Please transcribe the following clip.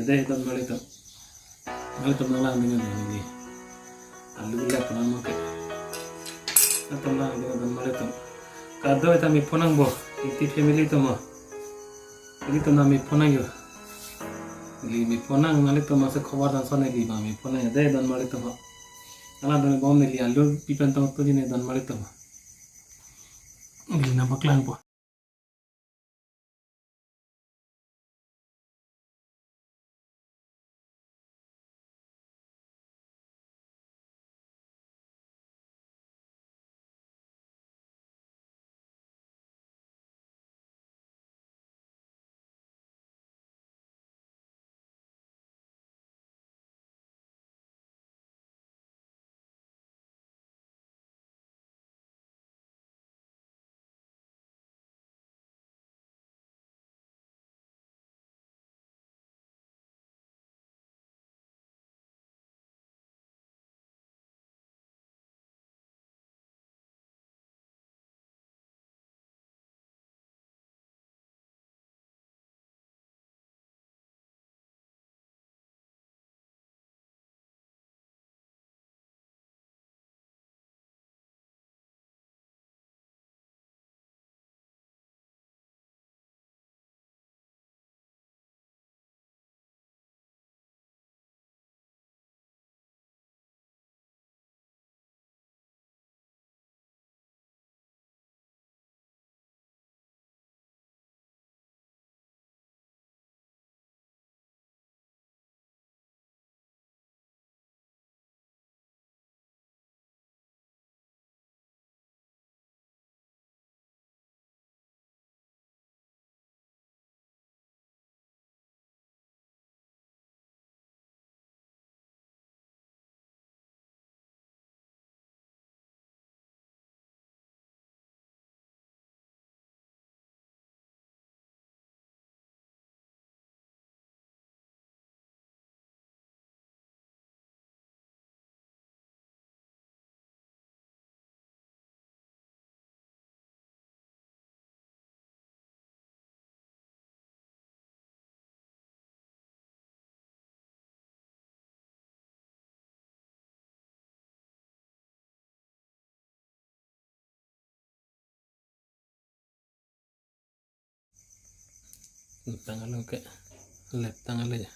deh dan malitam nala dengan ini alu gula panang makan atau nala dengan dan malitam kado itu mi panang bo itu family itu mah ini tuh nami panang yo mi panang malitam masuk khabar dan sana li mi panang deh dan malitam nala dan bom ni alu pipan tang tu jine dan malitam ini nampak lang po tangan lo ke left tangan aja